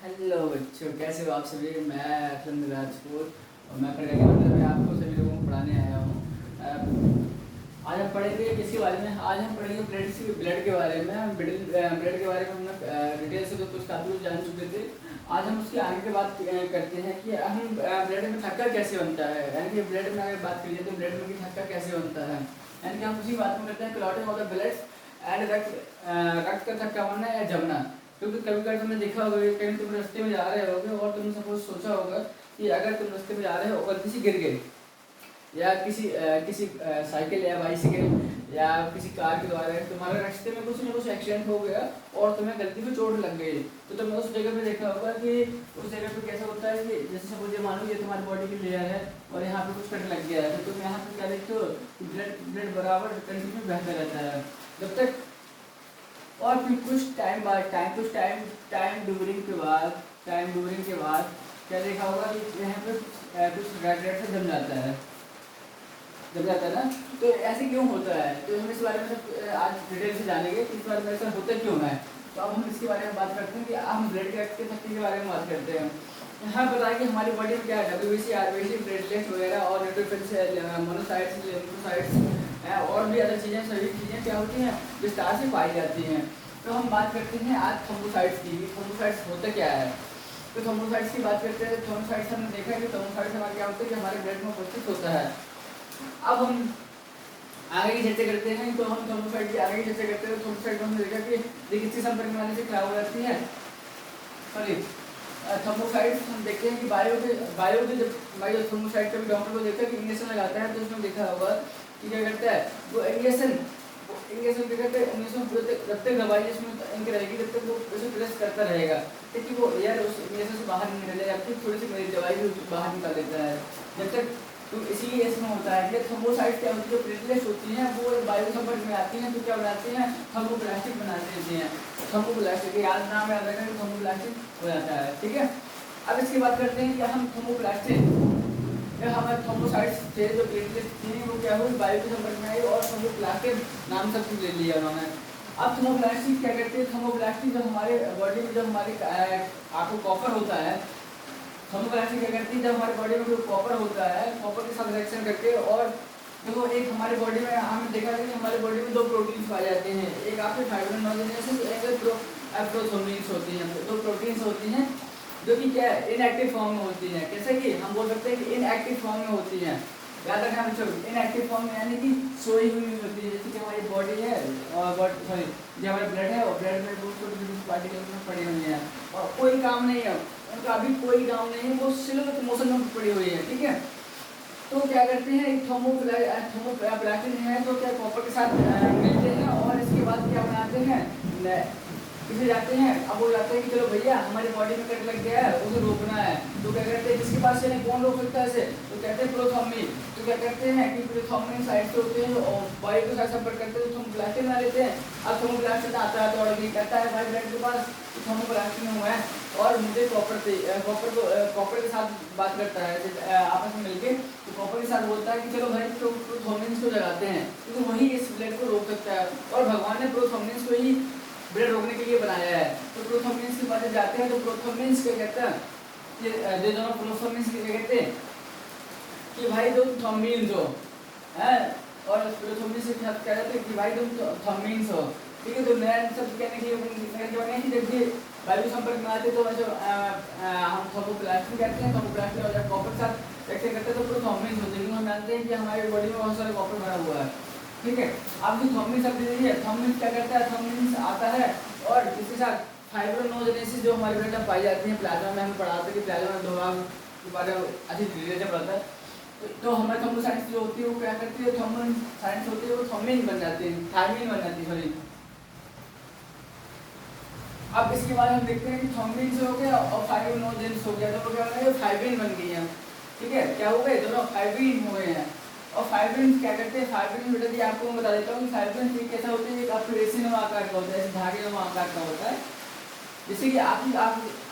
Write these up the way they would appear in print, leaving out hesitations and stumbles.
Hello बच्चों, कैसे हो आप सभी। मैं अखिल राजपूत और मैं पढ़ाने मतलब मैं आपको सभी लोगों को पढ़ाने आया हूँ। आज हम पढ़ेंगे किसके बारे में। आज हम पढ़ेंगे ब्लड के बारे में। हम ब्लड के बारे में हमने डिटेल से तो कुछ काफ़ी कुछ जान चुके थे। आज हम उसकी आगे की बात करते हैं कि हम ब्लड में थक्का कैसे बनता है। यानी कि ब्लड में अगर बात करिए तो ब्लड में थक्का कैसे बनता है। यानी कि हम उसी बात में करते हैं clotting of the blood and रक्त का थक्का बनना या जमना। क्योंकि कभी कभी तुमने देखा होगा कि कहीं तुम रास्ते में जा रहे होगे और तुमने सपोज सोचा होगा कि अगर तुम रास्ते में जा रहे हो गलती से गिर गए या किसी साइकिल या बाइसिकल या किसी कार के द्वारा तुम्हारे रास्ते में कुछ ना कुछ एक्सीडेंट हो गया और तुम्हें गलती से चोट लग गई, तो तुमने उस जगह पे देखा होगा कि उस जगह पे कैसा होता है कि जैसे सपोज ये मानो ये तुम्हारी बॉडी की लेयर है और यहाँ पे कुछ कट लग गया है, तो तुम यहाँ पे क्या देखते हो कि ब्लड ब्लड बराबर कंटिन्यू बहता रहता है जब तक। और फिर टाइम ड्यूरिंग के बाद क्या देखा होगा कि यहाँ पे कुछ रेड रेड से जम जाता है ना। तो ऐसे क्यों होता है, तो हम इस बारे में आज डिटेल से जानेंगे कि इस बारे में ऐसा होता क्यों है। तो अब हम इसके बारे में बात करते हैं कि हम ब्लड के शक्ति के बारे में बात करते हैं। यहाँ बताया कि हमारी बॉडी में क्या है, डब्ल्यूबीसी, आरबीसी, प्लेटलेट्स वगैरह और न्यूट्रोफिल्स, मोनोसाइट्स, लिम्फोसाइट्स और भी अदर चीज़ें, सभी चीज़ें क्या होती हैं विस्तार से पाई जाती हैं। तो हम बात करते हैं आज थ्रोम्बोसाइट्स की। थ्रोम्बोसाइट्स होता क्या है, तो थ्रोम्बोसाइट्स की बात करते हैं। थ्रोम्बोसाइट्स हमने देखा है कि थ्रोम्बोसाइट्स हमारे क्या होते हैं कि हमारे ब्लड में उपस्थित होता है। अब हम आगे की चर्चा करते हैं, तो हम थ्रोम्बोसाइट की आगे की चर्चा करते हैं। थ्रोम्बोसाइट में हमने देखा कि चिकित्सीय संपर्क में आने से क्या हो जाती है, सॉरी थर्मोसाइट्स हम देखते हैं कि बायो के जब बायो थर्मोसाइट कभी डॉक्टर को देखा कि इंजेक्शन लगाता है तो उसमें देखा होगा कि क्या करता है वो इंजेक्शन क्या करते हैं, इंजेक्शन जब तक दवाई इसमें इनकी रहेगी तब तक वो उसे प्रेस करता रहेगा ताकि वो एयर उस इंजेक्शन से बाहर नहीं निकले, या फिर थोड़ी सी मेरी दवाई भी बाहर निकाल देता है जब तक। तो इसीलिए इसमें होता है कि थर्मोसाइट क्या होती है, जो प्लेटलेट्स होती हैं वो वायु संपर्क में आती हैं तो क्या बनाती हैं, थर्मोप्लास्टिक बना देती हैं। थर्मोप्लास्टिक नाम याद रखना कि थर्मोप्लास्टिक हो जाता है, ठीक है। अब इसकी बात करते हैं कि हम थर्मोप्लास्टिक हमारे थर्मोसाइट्स थे जो प्लेटलेट्स थी वो क्या हुई वायु के संपर्क में आई और थर्मोप्लास्टिक नाम सब कुछ ले लिया उन्होंने। अब थर्मोप्लास्टिक क्या करते हैं, थर्मोप्लास्टिक जब हमारे बॉडी में जब हमारे आपको कॉपर होता है, थर्मोप्लास्टिक क्या करती है जब हमारे बॉडी में जो कॉपर होता है कॉपर के साथ रिएक्शन करके, और देखो एक हमारे बॉडी में हमने देखा है कि हमारे बॉडी में दो प्रोटीन्स पाए जाते हैं, एक आपके फाइब्रिनोजेनेसिस, एक प्रोथ्रोम्बिन्स होती हैं। दो प्रोटीन्स होती हैं जो कि क्या है इनएक्टिव फॉर्म में होती हैं। कैसे कि हम बोल सकते हैं कि इनएक्टिव फॉर्म में होती हैं, याद रखना बच्चों। इनएक्टिव फॉर्म में यानी कि सोई हुई होती है, जैसे कि हमारी बॉडी है और सॉरी जो हमारा ब्लड है और ब्लड में वो छोटी छोटी पार्टिकल्स में पड़ी हुई हैं और कोई काम नहीं है उनका, अभी कोई काम नहीं है, वो स्लो मोशन में पड़ी हुई है, ठीक है। तो क्या करते हैं थर्मोप्लास्टिक है तो क्या कॉपर के साथ मिलते हैं और इसके बाद क्या बनाते हैं, किसे जाते हैं, अब वो जाते हैं कि चलो भैया हमारी बॉडी में कट लग गया है उसे रोकना है, तो क्या करते हैं जिसके पास से कौन रोक सकता है इसे, तो कहते हैं प्रोथर्मिन। तो क्या करते हैं कि प्रोथर्मिन साइड से होते हैं और वायु के साथ संपर्क करते हैं तो थर्मोप्लास्टिक बना लेते हैं। अब थर्मोप्लास्टिक आता है तो ऑर्डर कहता है भाई ब्लड के पास थर्मोप्लास्टिक में हुआ है और मुझे कॉपर के साथ बात करता है आपस में मिलके, तो कॉपर के साथ बोलता है कि चलो भाई प्रोथर्मिन को जगाते हैं क्योंकि वही इस ब्लड को रोक सकता है और भगवान ने प्रोथर्मिन को ही ब्लड रोकने के लिए बनाया है। तो प्रोथर्मिन्स के पास जाते हैं तो प्रोथर्मिन्स क्या कहते हैं, ये दोनों प्रोथर्मिन्स क्या कहते हैं कि भाई तुम थर्मिन्स हो हैं, और प्रोथर्मिन्स के साथ क्या कहते हैं कि भाई तुम थर्मिन्स हो, ठीक है। तो नया शब्द कहने की जब भी वायु संपर्क में आते तो हम थर्मोप्लास्टिक कहते हैं, थर्मोप्लास्टिक और जब कॉपर के साथ रिएक्शन करते हैं तो प्रोथर्मिन्स होते हैं, क्योंकि हम जानते हैं कि हमारी बॉडी में बहुत सारे कॉपर भरा हुआ है, ठीक है। अब जो थर्मिन शब्द है, थर्मिन क्या करता है, थर्मिन आता है और इसके साथ फाइब्रिनोजेनेसिस जो हमारे ब्लड में पाई जाती है, प्लाज्मा में हम पढ़ाते हैं कि प्लाज्मा में दो भाग के बारे में अच्छी डिटेल से पढ़ता है। तो हमारे थर्मोसाइट्स जो होती है वो क्या करती है, थर्मोसाइट्स होती है वो थर्मिन बन जाती है, थायमिन बन जाती है, सॉरी। अब इसके बाद हम देखते हैं कि थर्मिन से हो गया और फाइब्रिनोजेनेसिस हो गया, तो क्या हो गया फाइब्रिन बन गई है, ठीक है। क्या हो गए दोनों फाइब्रिन हो गए हैं। और फाइब्रिन क्या करते हैं, फाइब्रिन बेटा जी आपको मैं बता देता हूँ कि फाइब्रिन ठीक कैसा होता है, एक आपको रेसिनुमा आकार का होता है, धागे नुमा आकार का होता है। जैसे कि आप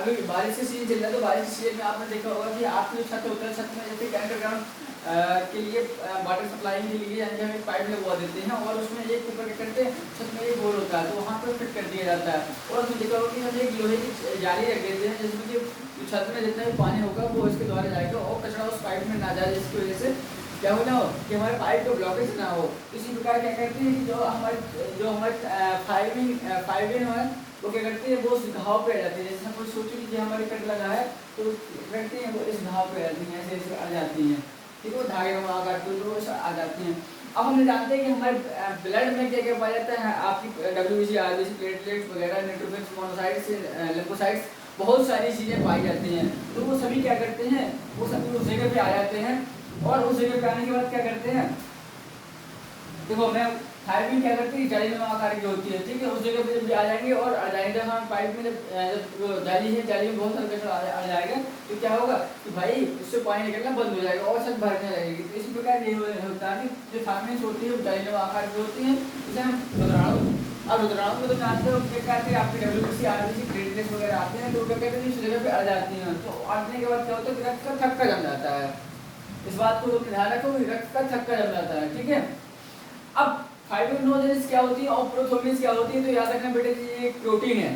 अभी बारिश का सीजन चल रहा है तो बारिश के सीजन में आपने देखा होगा कि आपकी जो छत होता है, छत में जैसे अंडरग्राउंड के लिए वाटर सप्लाई के लिए यानी हम एक पाइप लगवा देते हैं और उसमें एक ऊपर क्या करते हैं छत में एक होल होता का, तो वहाँ पर फिट कर दिया जाता है। और उसमें देखा होगा कि हम एक लोहे की जाली रख देते हैं जिसमें कि छत में जितना भी पानी होगा वो इसके द्वारा जाएगा और कचरा उस पाइप में ना जाए, जिसकी वजह से क्या हो ना हो कि हमारे पाइप को ब्लॉकेज ना हो। इसी प्रकार क्या करते हैं कि जो हमारे फाइविंग है वो क्या करती है, वो उस घाव पे आ जाती है। जैसे हम कुछ सोचो कि हमारे कट लगा है तो करती हैं वो इस घाव पे आ जाती हैं, ऐसे ऐसे आ जाती हैं, ठीक है, वो धागे में आकर तो वो आ जाती हैं। अब हम जानते हैं कि हमारे ब्लड में क्या क्या पाया जाता है, आपकी WBC, RBC, प्लेटलेट्स वगैरह, न्यूट्रोफिल्स, मोनोसाइट्स, लिम्फोसाइट्स, बहुत सारी चीज़ें पाई जाती हैं। तो वो सभी क्या करते हैं, वो सभी उस जगह पे आ जाते हैं और उस जगह पे आने के बाद क्या करते हैं, देखो मैं थायराइड क्या करती है, जाली में आकार की होती है, ठीक है, उस जगह पे जब आ जाएंगे और आ जाएंगे हम पाइप में, जब जाली है, जाली में बहुत सारा कचरा आ जाएगा तो क्या होगा कि भाई उससे पानी निकलना बंद हो जाएगा और सब भरने लगेगी। तो इसी प्रकार ये होता है कि जो थायराइड होती है वो जाली में आकार की होती है, इसे हम रुद्राणु। अब रुद्राणु में तो जानते हो क्या कहते हैं, आपके WBC, RBC, प्लेटलेट्स वगैरह आते हैं तो क्या कहते हैं, इस जगह पे आ जाती हैं। तो आने के बाद क्या होता है कि रक्त का थक्का जम जाता है। इस बात को ध्यान रखो कि रक्त का थक्का जम जाता है, ठीक है। अब फाइब्रिनोजेंस क्या होती है और प्रोथ्रोम्बिन्स क्या होती है, तो याद रखना बेटे ये एक प्रोटीन है।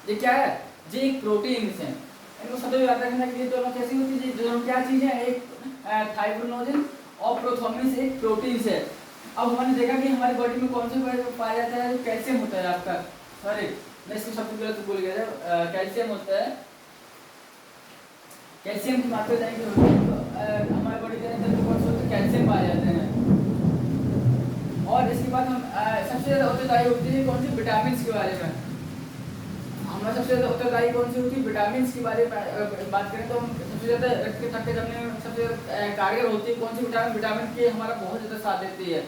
ये क्या है, ये एक प्रोटीन है। इनको सबसे याद रखना कि ये दोनों कैसी होती है, दोनों क्या चीज है, एक फाइब्रिनोजेन और प्रोथ्रोम्बिन्स एक प्रोटीन है। अब हमने देखा कि हमारी बॉडी में कौन से पाया जाता है, कैल्शियम होता है आपका, सॉरी मैं इसको शब्द गलत बोल गया था, कैल्शियम होता है। कैल्शियम की मात्रा जाएंगे हमारे बॉडी के अंदर कौन से होते हैं, कैल्शियम पाए जाते हैं। और इसके बाद हम सबसे ज़्यादा उत्तरदायी होती है कौन सी, विटामिन के बारे में। हमारा सबसे ज़्यादा उत्तरदायी कौन सी होती है, विटामिन के बारे में बात करें तो हम सबसे ज़्यादा रक्त के थक्के जमने में सबसे कारगर होती है कौन सी, विटामिन के हमारा बहुत ज़्यादा साथ देती है,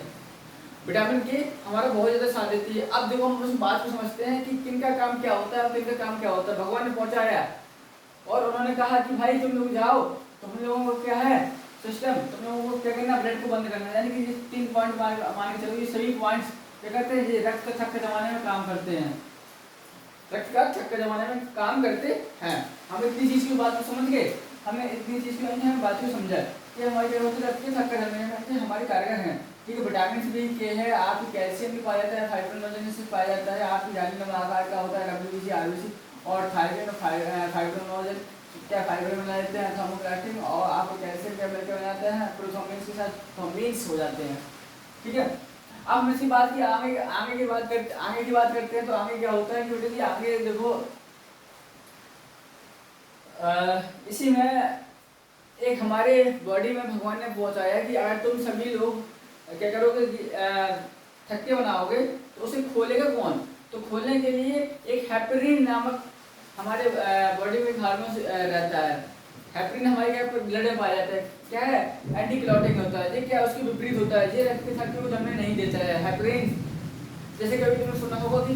विटामिन के हमारा बहुत ज़्यादा साथ देती है। अब देखो हम उस बात को समझते हैं कि किन का काम क्या होता है और किन का काम क्या होता है। भगवान ने पहुँचाया और उन्होंने कहा कि भाई तुम लोग जाओ, तुम लोगों को क्या है सिस्टम, तुम लोगों को क्या करना, ब्लड को बंद करना, यानी कि ये 3 पॉइंट मान के चलो, ये सभी पॉइंट्स क्या करते हैं, ये रक्त का थक्का जमाने में काम करते हैं, रक्त का थक्का जमाने में काम करते हैं। हम इतनी चीज़ की बात को समझ गए, हमने इतनी चीज़ की हम बात को समझा कि हमारे क्या होते हैं, रक्त के थक्का जमाने में हमारे कारगर हैं, ठीक है। विटामिन भी के है, आपकी कैल्शियम भी पाया जाता है, फाइब्रिनोजेन से पाया जाता है, आपकी जाली में आकार का होता है WBC, RBC, और थायराइड में फाइब्रिनोजेन क्या फाइबर बना देते हैं, थर्मोप्लास्टिक, और आपको कैल्शियम क्या मिलकर बनाते हैं, प्रोथ्रोम्बिन्स के साथ थ्रोम्बिन्स हो जाते हैं, ठीक है। अब हम इसी बात की आगे की बात करते हैं। तो आगे क्या होता है कि बेटे जी आगे देखो, इसी में एक हमारे बॉडी में भगवान ने पहुंचाया कि अगर तुम सभी लोग क्या करोगे, थक्के बनाओगे तो उसे खोलेगा कौन, तो खोलने के लिए एक हेपरिन नामक हमारे बॉडी में हार्मोन रहता है। हेपरिन हमारे क्या ब्लड में पाया जाता है, क्या है, एंटी क्लॉटिंग होता है, ये क्या उसके विपरीत होता है, ये रक्त के थक्के को जमने नहीं देता है। हेपरिन जैसे कभी तुमने सुना होगा कि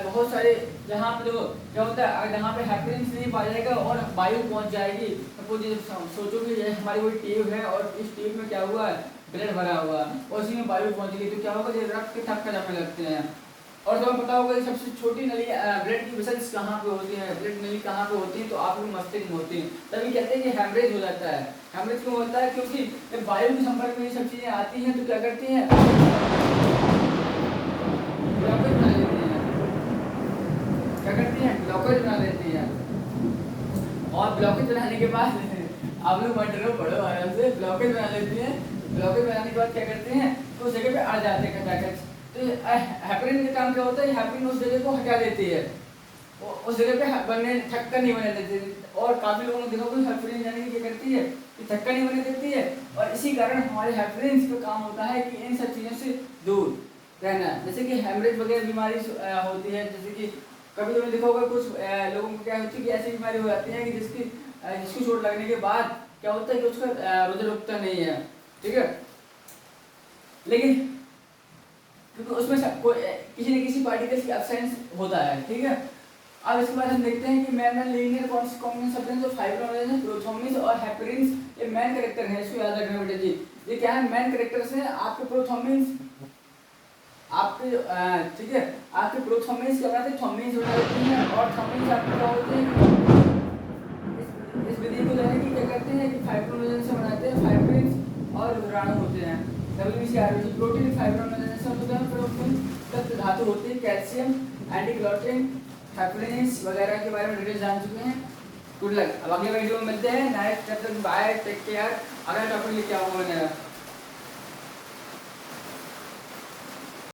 बहुत सारे जहाँ पे जो क्या होता है, जहाँ पे हेपरिन नहीं पाया जाएगा और वायु पहुँच जाएगी, सपोज ये सोचो कि हमारी कोई ट्यूब है और इस ट्यूब में क्या हुआ है, ब्लड भरा हुआ और उसी में वायु पहुँच गई, तो क्या होगा, ये रक्त के थक्का जमने लगते हैं। और तुम्हें पता होगा कि सबसे छोटी नली ब्लड की वेसल्स कहाँ पे होती है, ब्लड नली कहाँ पे होती है, तो आपके मस्तिष्क में होती है। तभी कहते हैं कि हेमरेज हो जाता है। हेमरेज क्यों होता है, क्योंकि जब वायु के संपर्क में ये सब चीजें आती हैं तो क्या करती हैं, ब्लॉकेज बना लेती हैं, क्या करती हैं, ब्लॉकेज बना लेती हैं। और ब्लॉकेज बनाने के बाद आप लोग मत डरो, पढ़ो आराम से, ब्लॉकेज बना लेती हैं। ब्लॉकेज बनाने के बाद क्या करते हैं, तो उस जगह पे अड़ जाते हैं खचाखच। तो हेपरिन का काम क्या होता है, हेपरिन उस जगह को हटा देती है, उस जगह पे बनने थक्का नहीं बने देती। और काफी लोगों ने देखा होगा हेपरिन यानी कि क्या करती है कि थक्का नहीं बने देती है, और इसी कारण हमारे हेपरिन का काम होता है कि इन सब चीज़ों से दूर रहना। जैसे कि हेमरेज वगैरह बीमारी होती है, जैसे कि कभी तुमने देखा होगा कुछ लोगों को क्या होती है कि ऐसी बीमारी हो जाती है कि जिसकी चोट लगने के बाद क्या होता है कि उसका रुधिर रुकता नहीं है, ठीक है, लेकिन क्योंकि उसमें किसी न किसी पार्टिकल्स की एब्सेंस होता है, ठीक है। अब इसके बाद हम देखते हैं कि main linear combination substances of fibrinogen, prothrombins और हेपरिन्स, ये मैन कैरेक्टर है, इसको याद रखना बेटा जी। ये क्या है, मैन कैरेक्टर्स हैं आपके प्रोथ्रोम्बिन्स, आपके ठीक है, आपके प्रोथ्रोम्बिन्स क्या बनाते हैं, थ्रोम्बिन्स बना देते हैं, और थ्रोम्बिन्स आपके क्या होते हैं, इस विधि को जाने की क्या करते हैं कि फाइब्रोनोजेन से बनाते हैं, फाइब्रिन्स और रुधिराणु होते हैं। WBC, RBC प्रोटीन फाइब्रोनोजेन से होते हैं, फिर धातु होती है, कैल्शियम, एंटीक्लोटिन, हैप्लिनिस वगैरह के बारे में डिटेल जान चुके हैं। Good luck. अब अगले वीडियो में मिलते हैं। नेक्स्ट, तब तक बाय, टेक केयर। अगला टॉपिक लेके आऊंगा मैं।